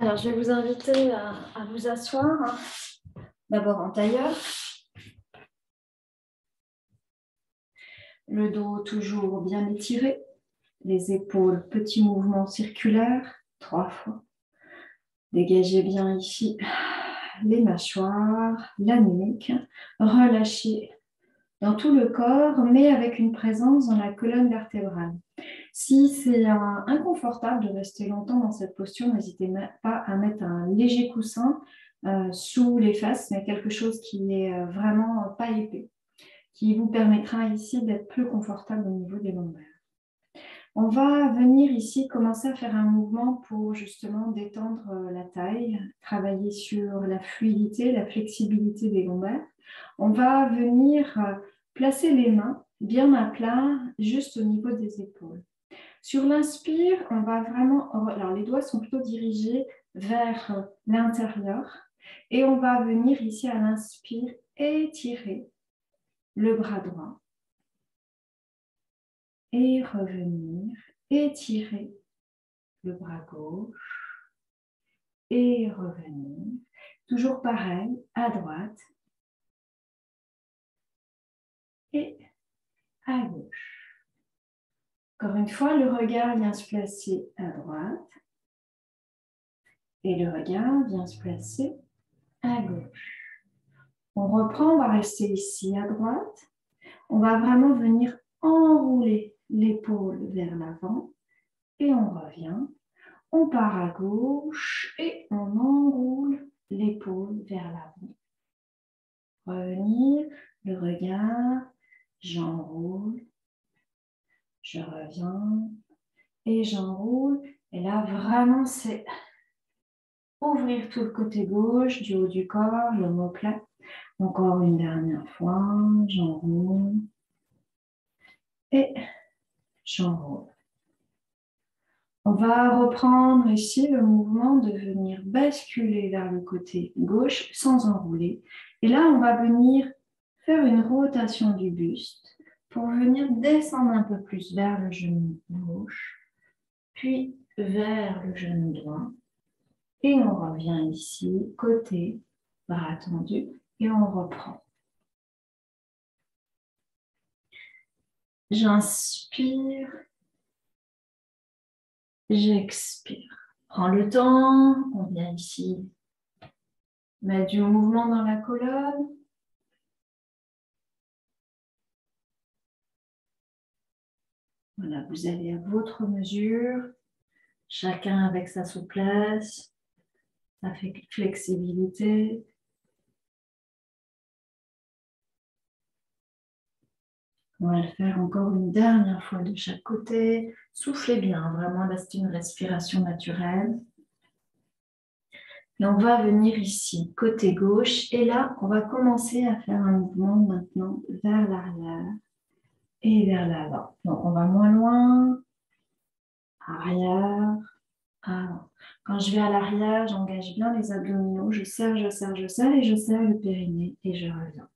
Alors, je vais vous inviter à vous asseoir, d'abord en tailleur. Le dos toujours bien étiré, les épaules, petits mouvements circulaires, 3 fois. Dégagez bien ici les mâchoires, la nuque, relâchez dans tout le corps, mais avec une présence dans la colonne vertébrale. Si c'est inconfortable de rester longtemps dans cette posture, n'hésitez pas à mettre un léger coussin sous les fesses, mais quelque chose qui n'est vraiment pas épais, qui vous permettra ici d'être plus confortable au niveau des lombaires. On va venir ici commencer à faire un mouvement pour justement détendre la taille, travailler sur la fluidité, la flexibilité des lombaires. On va venir placer les mains bien à plat, juste au niveau des épaules. Sur l'inspire, on va vraiment... Alors, les doigts sont plutôt dirigés vers l'intérieur. Et on va venir ici à l'inspire étirer le bras droit. Et revenir, étirer le bras gauche. Et revenir. Toujours pareil, à droite. Et à gauche. Encore une fois, le regard vient se placer à droite. Et le regard vient se placer à gauche. On reprend, on va rester ici à droite. On va vraiment venir enrouler l'épaule vers l'avant. Et on revient. On part à gauche et on enroule l'épaule vers l'avant. Revenir, le regard, j'enroule, je reviens et j'enroule. Et là, vraiment, c'est ouvrir tout le côté gauche du haut du corps, l'omoplate. Encore une dernière fois, j'enroule et j'enroule. On va reprendre ici le mouvement de venir basculer vers le côté gauche sans enrouler. Et là, on va venir faire une rotation du buste pour venir descendre un peu plus vers le genou gauche, puis vers le genou droit. Et on revient ici, côté, bras tendu, et on reprend. J'inspire. J'expire. Prends le temps, on vient ici mettre du mouvement dans la colonne. Voilà, vous allez à votre mesure, chacun avec sa souplesse, sa flexibilité. On va le faire encore une dernière fois de chaque côté. Soufflez bien, vraiment, là c'est une respiration naturelle. Et on va venir ici, côté gauche. Et là, on va commencer à faire un mouvement maintenant vers l'arrière et vers l'avant. Donc, on va moins loin, arrière, avant. Quand je vais à l'arrière, j'engage bien les abdominaux. Je serre, je serre, je serre et je serre le périnée et je reviens.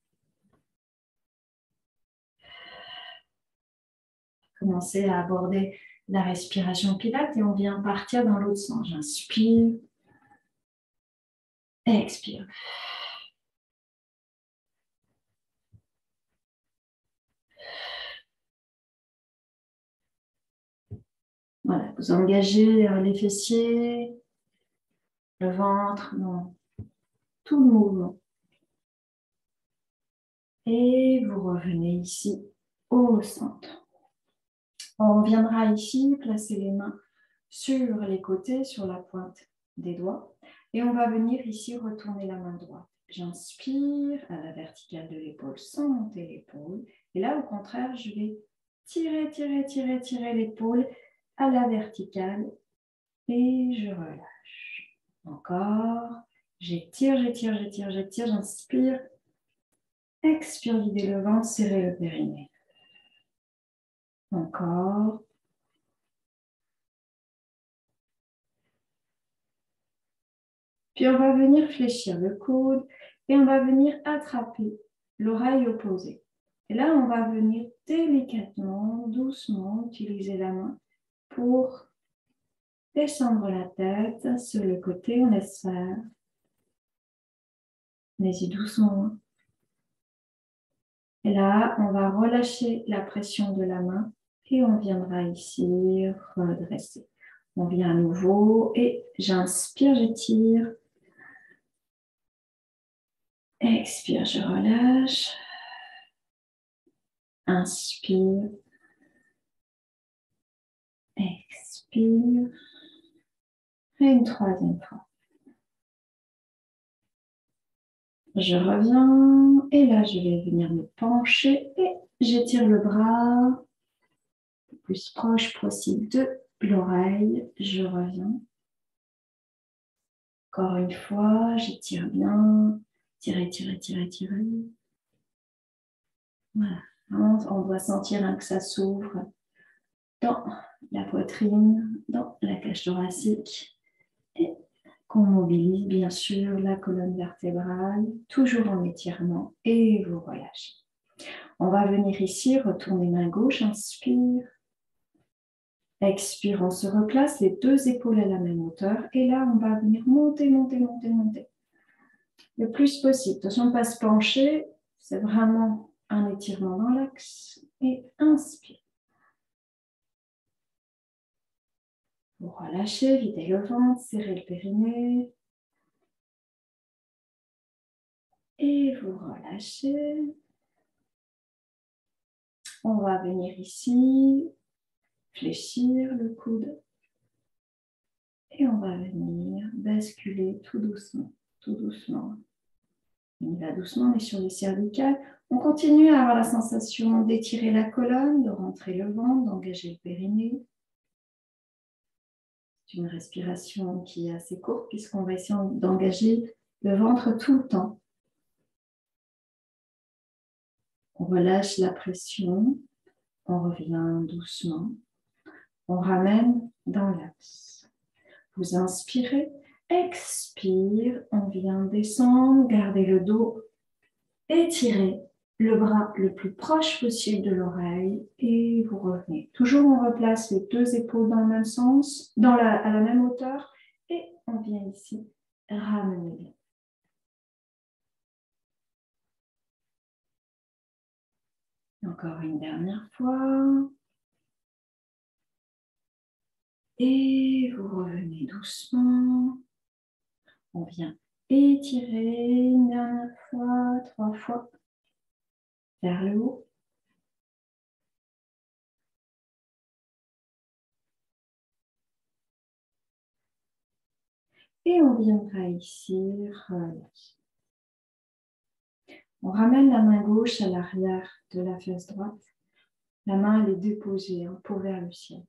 Commencer à aborder la respiration pilates et on vient partir dans l'autre sens. J'inspire, expire. Voilà, vous engagez les fessiers, le ventre, dans tout le mouvement. Et vous revenez ici au centre. On viendra ici placer les mains sur les côtés, sur la pointe des doigts. Et on va venir ici retourner la main droite. J'inspire à la verticale de l'épaule sans monter l'épaule. Et là, au contraire, je vais tirer, tirer, tirer, tirer l'épaule à la verticale. Et je relâche. Encore. J'étire, j'étire, j'étire, j'étire. J'inspire. Expire, vider le ventre, serrer le périnée. Encore. Puis on va venir fléchir le coude et on va venir attraper l'oreille opposée. Et là, on va venir délicatement, doucement utiliser la main pour descendre la tête sur le côté, on laisse faire. Allez-y doucement. Et là, on va relâcher la pression de la main et on viendra ici redresser. On vient à nouveau et j'inspire, j'étire. Expire, je relâche. Inspire. Expire. Et une troisième fois. Je reviens et là, je vais venir me pencher et j'étire le bras le plus proche possible de l'oreille. Je reviens. Encore une fois, j'étire bien. Tirer, tirer, tirer, tirer. Voilà. On doit sentir que ça s'ouvre dans la poitrine, dans la cage thoracique et qu'on mobilise bien sûr la colonne vertébrale, toujours en étirement et vous relâchez. On va venir ici, retourner main gauche, inspire. Expire, on se replace, les deux épaules à la même hauteur et là on va venir monter, monter, monter, monter. Le plus possible. Attention, pas se pencher, c'est vraiment un étirement dans l'axe. Et inspire. Vous relâchez, videz le ventre, serrez le périnée. Et vous relâchez. On va venir ici, fléchir le coude. Et on va venir basculer tout doucement, tout doucement. On y va doucement, mais sur les cervicales. On continue à avoir la sensation d'étirer la colonne, de rentrer le ventre, d'engager le périnée. C'est une respiration qui est assez courte puisqu'on va essayer d'engager le ventre tout le temps. On relâche la pression, on revient doucement, on ramène dans l'axe. Vous inspirez, expire, on vient descendre, gardez le dos, étirez le bras le plus proche possible de l'oreille et vous revenez. Toujours on replace les deux épaules dans le même sens, à la même hauteur et on vient ici ramener bien. Encore une dernière fois. Et vous revenez doucement. On vient étirer une dernière fois, 3 fois vers le haut. Et on viendra ici relâcher. On ramène la main gauche à l'arrière de la fesse droite. La main elle est déposée, peau vers le ciel.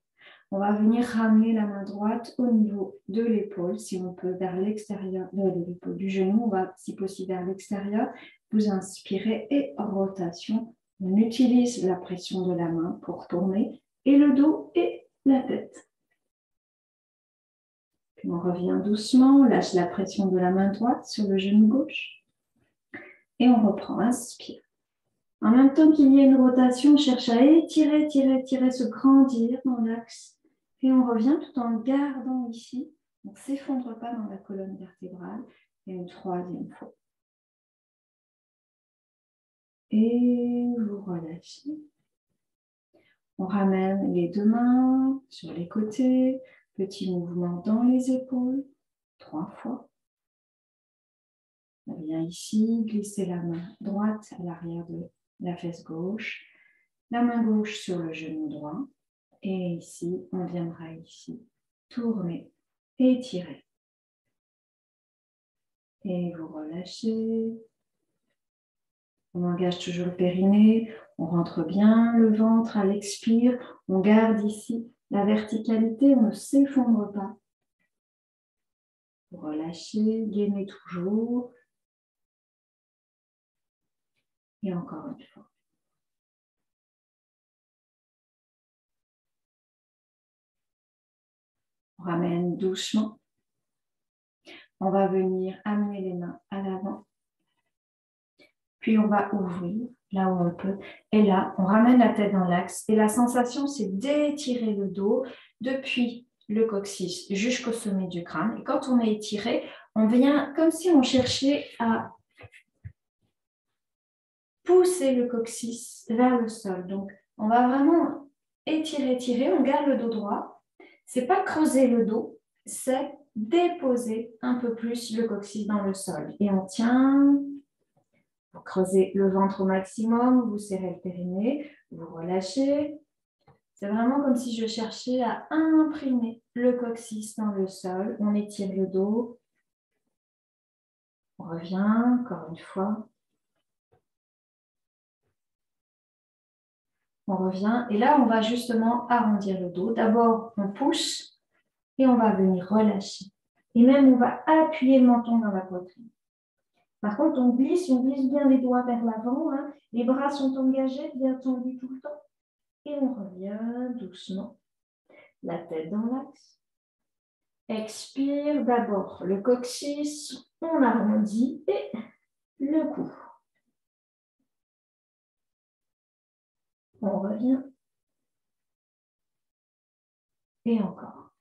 On va venir ramener la main droite au niveau de l'épaule, si on peut, vers l'extérieur de l'épaule du genou. On va, si possible, vers l'extérieur. Vous inspirez et rotation. On utilise la pression de la main pour tourner et le dos et la tête. Puis on revient doucement, on lâche la pression de la main droite sur le genou gauche. Et on reprend, inspire. En même temps qu'il y a une rotation, on cherche à étirer, étirer, étirer, se grandir dans l'axe. Et on revient tout en gardant ici. On ne s'effondre pas dans la colonne vertébrale. Et une troisième fois. Et vous relâchez. On ramène les deux mains sur les côtés. Petit mouvement dans les épaules. 3 fois. On vient ici, glisser la main droite à l'arrière de la fesse gauche. La main gauche sur le genou droit. Et ici, on viendra ici tourner et étirer. Et vous relâchez. On engage toujours le périnée. On rentre bien le ventre à l'expire. On garde ici la verticalité. On ne s'effondre pas. Vous relâchez, gainez toujours. Et encore une fois. On ramène doucement. On va venir amener les mains à l'avant. Puis on va ouvrir là où on peut. Et là, on ramène la tête dans l'axe. Et la sensation, c'est d'étirer le dos depuis le coccyx jusqu'au sommet du crâne. Et quand on est étiré, on vient comme si on cherchait à pousser le coccyx vers le sol. Donc, on va vraiment étirer, étirer. On garde le dos droit. Ce n'est pas creuser le dos, c'est déposer un peu plus le coccyx dans le sol. Et on tient. Vous creusez le ventre au maximum, vous serrez le périnée, vous relâchez. C'est vraiment comme si je cherchais à imprimer le coccyx dans le sol. On étire le dos. On revient, encore une fois. On revient. Et là, on va justement arrondir le dos. D'abord, on pousse et on va venir relâcher. Et même, on va appuyer le menton dans la poitrine. Par contre, on glisse bien les doigts vers l'avant. Hein. Les bras sont engagés, bien tendus tout le temps. Et on revient doucement. La tête dans l'axe. Expire d'abord le coccyx, on arrondit et le cou. On revient. Et encore.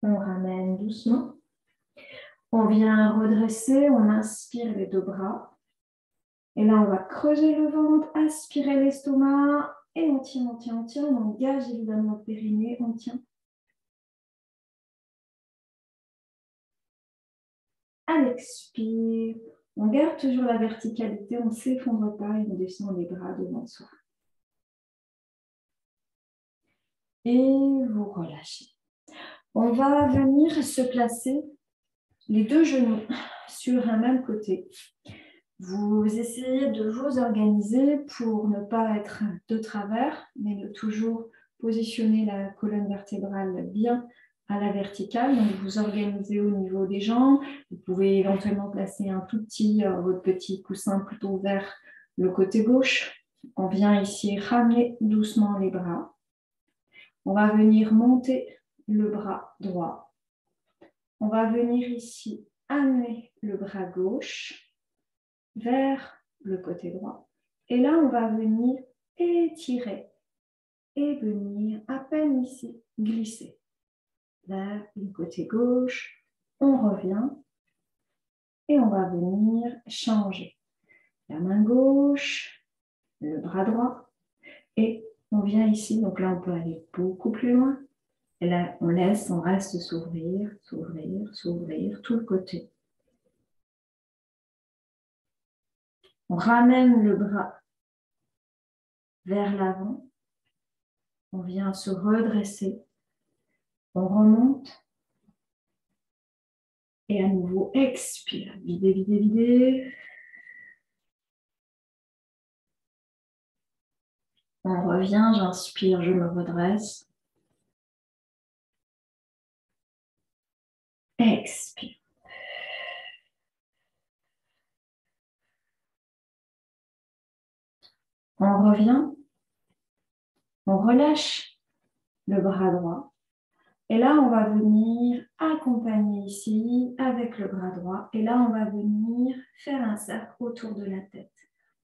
On ramène doucement. On vient redresser, on inspire les deux bras. Et là, on va creuser le ventre, aspirer l'estomac. Et on tient, on tient, on tient. On engage évidemment le périnée, on tient. À l'expire, on garde toujours la verticalité, on ne s'effondre pas et on descend les bras devant soi. Et vous relâchez. On va venir se placer les deux genoux sur un même côté. Vous essayez de vous organiser pour ne pas être de travers, mais de toujours positionner la colonne vertébrale bien à la verticale. Donc, vous organisez au niveau des jambes. Vous pouvez éventuellement placer un tout petit, votre petit coussin plutôt vers le côté gauche. On vient ici ramener doucement les bras. On va venir monter le bras droit. On va venir ici amener le bras gauche vers le côté droit. Et là, on va venir étirer et venir à peine ici glisser vers le côté gauche. On revient et on va venir changer la main gauche, le bras droit et on vient ici. Donc là, on peut aller beaucoup plus loin. Et là, on laisse, on reste s'ouvrir, s'ouvrir, s'ouvrir, tout le côté. On ramène le bras vers l'avant. On vient se redresser. On remonte. Et à nouveau, expire. Vider, vider, vider. On revient, j'inspire, je me redresse. Expire. On revient. On relâche le bras droit. Et là, on va venir accompagner ici avec le bras droit. Et là, on va venir faire un cercle autour de la tête.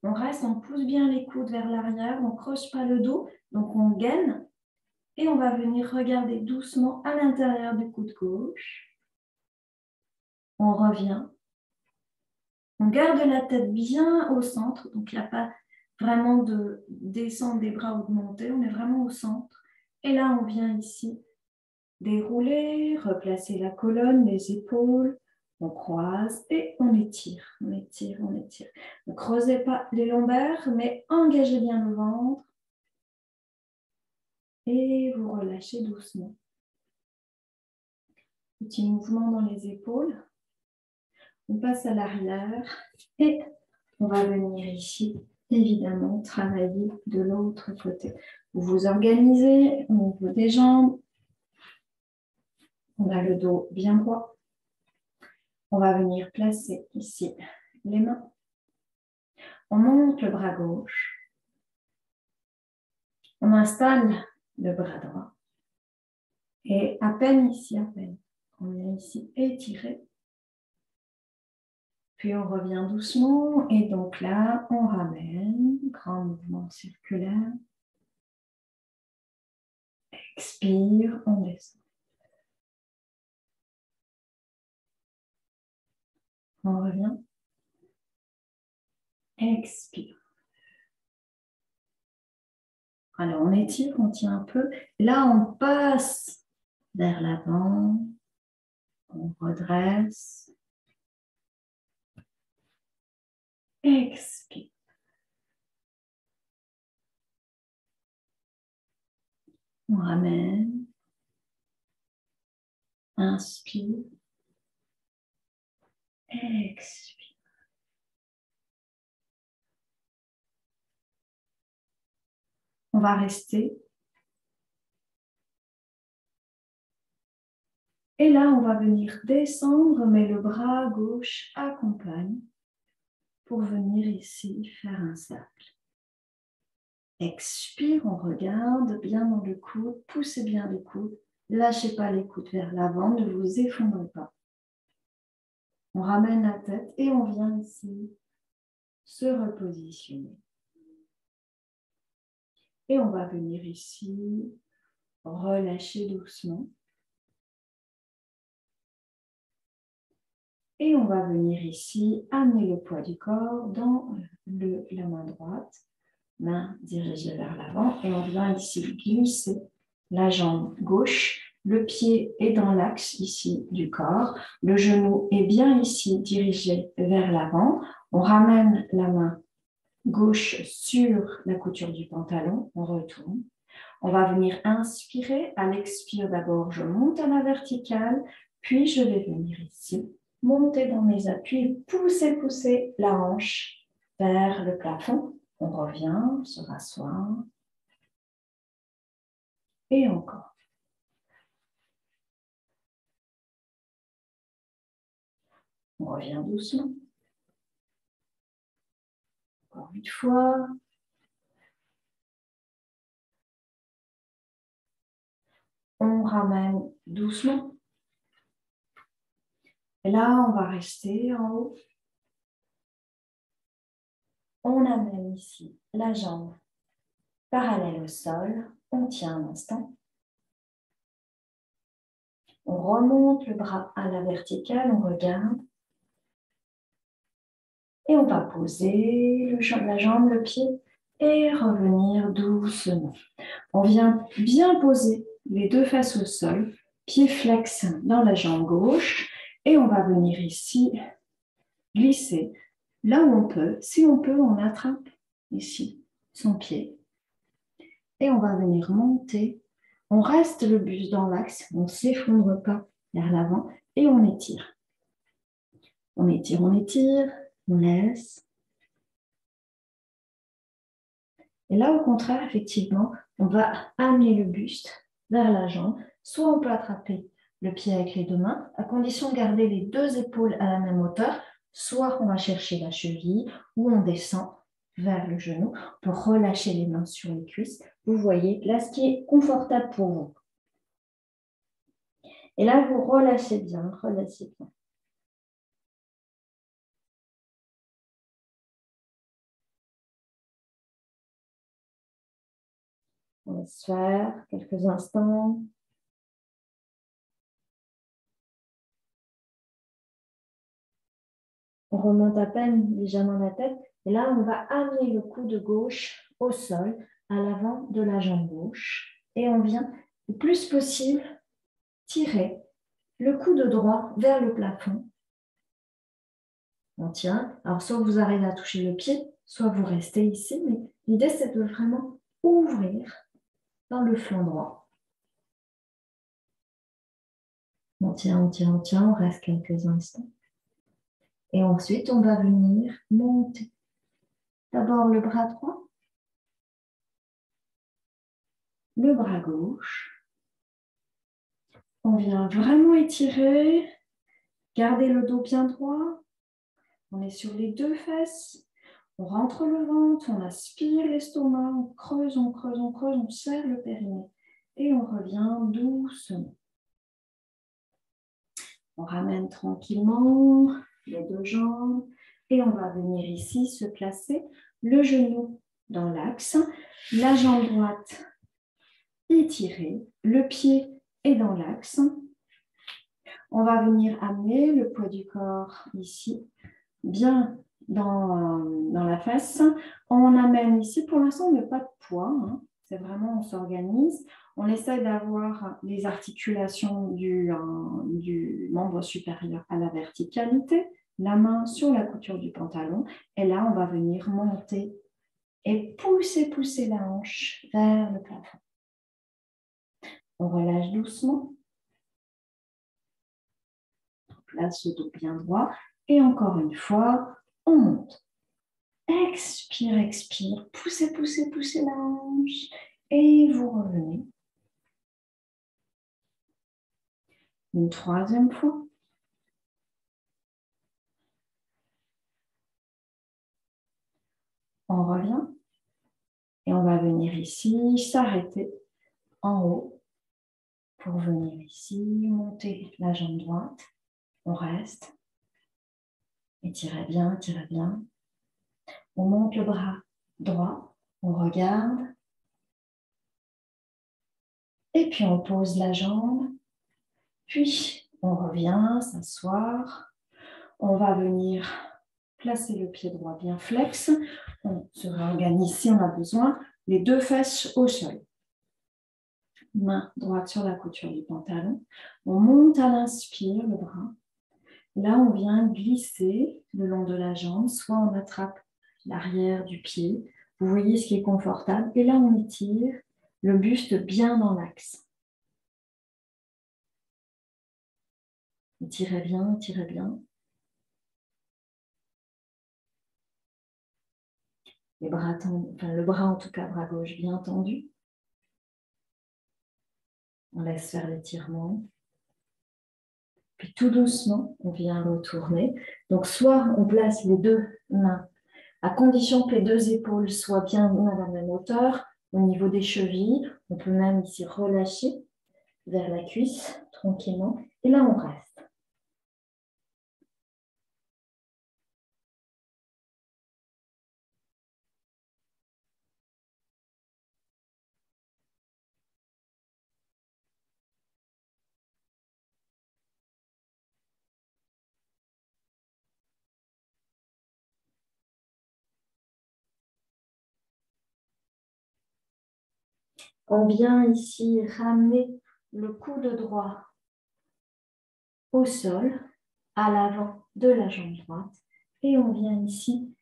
On reste, on pousse bien les coudes vers l'arrière, on ne creuse pas le dos, donc on gaine. Et on va venir regarder doucement à l'intérieur du coude gauche. On revient. On garde la tête bien au centre, donc il n'y a pas vraiment de descendre des bras ou de monter, on est vraiment au centre. Et là, on vient ici dérouler, replacer la colonne, les épaules, on croise et on étire, on étire, on étire. Ne creusez pas les lombaires, mais engagez bien le ventre et vous relâchez doucement. Petit mouvement dans les épaules. On passe à l'arrière et on va venir ici, évidemment, travailler de l'autre côté. Vous vous organisez au niveau des jambes. On a le dos bien droit. On va venir placer ici les mains. On monte le bras gauche. On installe le bras droit. Et à peine ici, à peine, on vient ici étirer. Puis on revient doucement et donc là, on ramène, grand mouvement circulaire. Expire, on descend. On revient. Expire. Alors on étire, on tient un peu. Là, on passe vers l'avant. On redresse. Expire. On ramène. Inspire. Expire. On va rester. Et là, on va venir descendre, mais le bras gauche accompagne pour venir ici faire un cercle. Expire, on regarde bien dans le coude, poussez bien les coudes, lâchez pas les coudes vers l'avant, ne vous effondrez pas. On ramène la tête et on vient ici se repositionner. Et on va venir ici relâcher doucement. Et on va venir ici amener le poids du corps dans la main droite, main dirigée vers l'avant. Et on vient ici glisser la jambe gauche. Le pied est dans l'axe ici du corps. Le genou est bien ici dirigé vers l'avant. On ramène la main gauche sur la couture du pantalon. On retourne. On va venir inspirer. À l'expire d'abord, je monte à la verticale. Puis je vais venir ici. Monter dans mes appuis, pousser la hanche vers le plafond. On revient, se rasseoir. Et encore. On revient doucement. Encore une fois. On ramène doucement. Et là, on va rester en haut. On amène ici la jambe parallèle au sol. On tient un instant. On remonte le bras à la verticale. On regarde. Et on va poser la jambe, le pied et revenir doucement. On vient bien poser les deux faces au sol, pied flex dans la jambe gauche et on va venir ici glisser là où on peut. Si on peut, on attrape ici son pied et on va venir monter. On reste le buste dans l'axe, on ne s'effondre pas vers l'avant et on étire. On étire, on laisse. Et là, au contraire, effectivement, on va amener le buste vers la jambe. Soit on peut attraper le pied avec les deux mains, à condition de garder les deux épaules à la même hauteur. Soit on va chercher la cheville ou on descend vers le genou pour relâcher les mains sur les cuisses. Vous voyez, là, ce qui est confortable pour vous. Et là, vous relâchez bien, relâchez bien. On laisse faire quelques instants. On remonte à peine légèrement la tête. Et là, on va amener le coude gauche au sol, à l'avant de la jambe gauche. Et on vient, le plus possible, tirer le coude droit vers le plafond. On tient. Alors, soit vous arrivez à toucher le pied, soit vous restez ici. Mais l'idée, c'est de vraiment ouvrir dans le flanc droit. On tient, on reste quelques instants. Et ensuite, on va venir monter. D'abord le bras droit, le bras gauche. On vient vraiment étirer, garder le dos bien droit. On est sur les deux fesses. On rentre le ventre, on aspire l'estomac, on creuse, on serre le périnée. Et on revient doucement. On ramène tranquillement les deux jambes. Et on va venir ici se placer le genou dans l'axe, la jambe droite étirée, le pied est dans l'axe. On va venir amener le poids du corps ici, bien dans la face. On amène ici, pour l'instant, on ne met pas de poids, hein. C'est vraiment, on s'organise. On essaie d'avoir les articulations du membre supérieur à la verticalité, la main sur la couture du pantalon. Et là, on va venir monter et pousser la hanche vers le plafond. On relâche doucement. On place le dos bien droit. Et encore une fois, on monte. Expire, expire. Poussez la hanche. Et vous revenez. Une troisième fois. On revient. Et on va venir ici, s'arrêter en haut pour venir ici, monter la jambe droite. On reste. Étirez bien, étirez bien. On monte le bras droit. On regarde. Et puis on pose la jambe. Puis on revient s'asseoir. On va venir placer le pied droit bien flex. On se réorganise si on a besoin. Les deux fesses au sol. Main droite sur la couture du pantalon. On monte à l'inspire le bras. Là, on vient glisser le long de la jambe. Soit on attrape l'arrière du pied. Vous voyez ce qui est confortable. Et là, on étire le buste bien dans l'axe. Étirez bien, étirez bien. Les bras tendus, enfin le bras en tout cas, bras gauche bien tendu. On laisse faire l'étirement. Puis tout doucement, on vient retourner. Donc soit on place les deux mains, à condition que les deux épaules soient bien à la même hauteur, au niveau des chevilles. On peut même ici relâcher vers la cuisse, tranquillement. Et là, on reste. On vient ici ramener le coude droit au sol, à l'avant de la jambe droite. Et on vient ici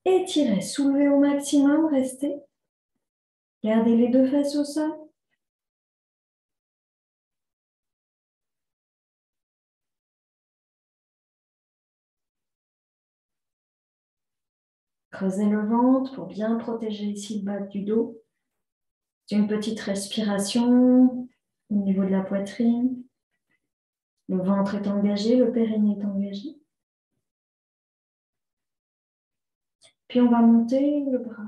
étirer, soulever au maximum, restez. Gardez les deux fesses au sol. Creusez le ventre pour bien protéger ici le bas du dos. Une petite respiration au niveau de la poitrine. Le ventre est engagé, le périnée est engagé. Puis on va monter le bras.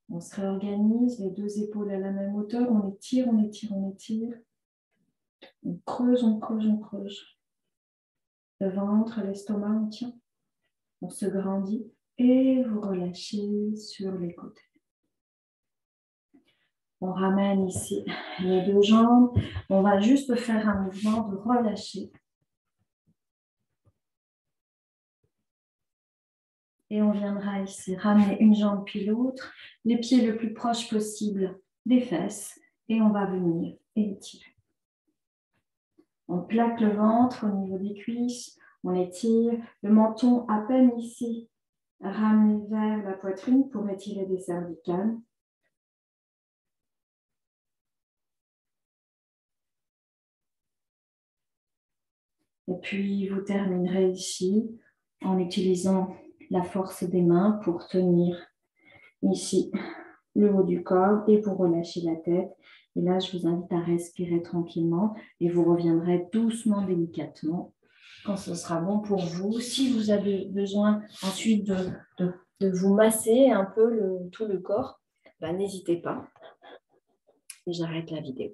On se réorganise, les deux épaules à la même hauteur. On étire, on étire, on étire. On creuse, on creuse, on creuse. Le ventre, l'estomac, on tient. On se grandit et vous relâchez sur les côtés. On ramène ici les deux jambes. On va juste faire un mouvement de relâcher. Et on viendra ici ramener une jambe puis l'autre, les pieds le plus proche possible des fesses. Et on va venir étirer. On plaque le ventre au niveau des cuisses. On étire le menton à peine ici, ramené vers la poitrine pour étirer des cervicales. Et puis, vous terminerez ici en utilisant la force des mains pour tenir ici le haut du corps et pour relâcher la tête. Et là, je vous invite à respirer tranquillement et vous reviendrez doucement, délicatement quand ce sera bon pour vous. Si vous avez besoin ensuite de vous masser un peu tout le corps, n'hésitez pas. Et j'arrête la vidéo.